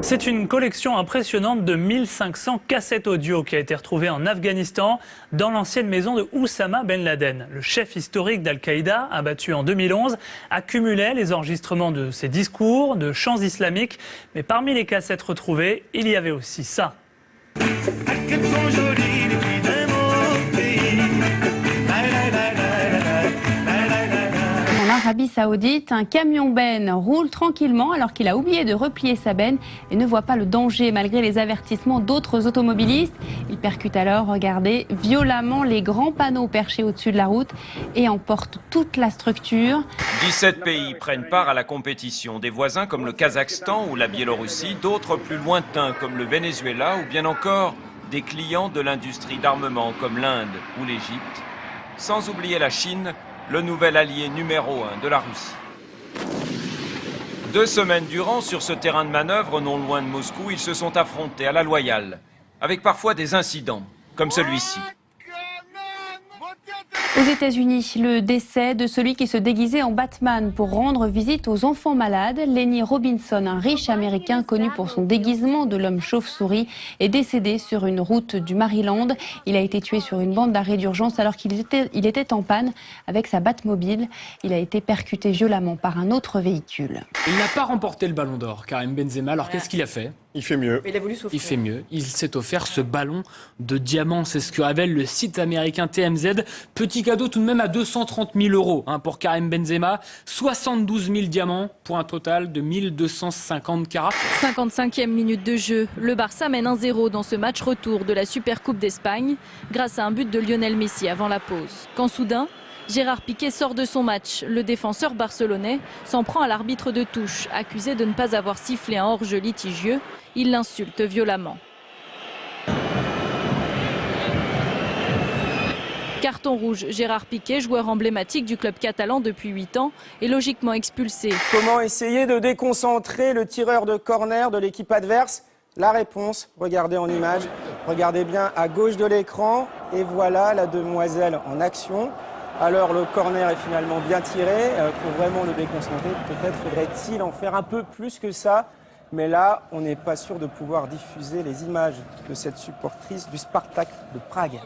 C'est une collection impressionnante de 1500 cassettes audio qui a été retrouvée en Afghanistan, dans l'ancienne maison de Oussama Ben Laden. Le chef historique d'Al-Qaïda, abattu en 2011, accumulait les enregistrements de ses discours, de chants islamiques. Mais parmi les cassettes retrouvées, il y avait aussi ça. En Arabie Saoudite, un camion benne roule tranquillement alors qu'il a oublié de replier sa benne et ne voit pas le danger malgré les avertissements d'autres automobilistes. Il percute alors, regardez, violemment les grands panneaux perchés au-dessus de la route et emporte toute la structure. 17 pays prennent part à la compétition, des voisins comme le Kazakhstan ou la Biélorussie, d'autres plus lointains comme le Venezuela ou bien encore des clients de l'industrie d'armement comme l'Inde ou l'Égypte, sans oublier la Chine, le nouvel allié numéro 1 de la Russie. 2 semaines durant, sur ce terrain de manœuvre non loin de Moscou, ils se sont affrontés à la loyale, avec parfois des incidents, comme celui-ci. Aux États-Unis, le décès de celui qui se déguisait en Batman pour rendre visite aux enfants malades. Lenny Robinson, un riche américain connu pour son déguisement de l'homme chauve-souris, est décédé sur une route du Maryland. Il a été tué sur une bande d'arrêt d'urgence alors qu'il était en panne avec sa Batmobile. Il a été percuté violemment par un autre véhicule. Il n'a pas remporté le Ballon d'Or, Karim Benzema. Alors qu'est-ce qu'il a fait ? Il fait mieux. Il a voulu souffrir. Il fait mieux. Il s'est offert ce ballon de diamant. C'est ce que révèle le site américain TMZ. Petit cadeau tout de même à 230 000 euros pour Karim Benzema. 72 000 diamants pour un total de 1250 carats. 55e minute de jeu. Le Barça mène 1-0 dans ce match retour de la Supercoupe d'Espagne grâce à un but de Lionel Messi avant la pause. Quand soudain, Gérard Piqué sort de son match. Le défenseur barcelonais s'en prend à l'arbitre de touche, accusé de ne pas avoir sifflé un hors-jeu litigieux. Il l'insulte violemment. Carton rouge, Gérard Piqué, joueur emblématique du club catalan depuis 8 ans, est logiquement expulsé. Comment essayer de déconcentrer le tireur de corner de l'équipe adverse? La réponse, regardez en image, regardez bien à gauche de l'écran et voilà la demoiselle en action. Alors le corner est finalement bien tiré, pour vraiment le déconcentrer, peut-être faudrait-il en faire un peu plus que ça. Mais là, on n'est pas sûr de pouvoir diffuser les images de cette supportrice du Spartak de Prague.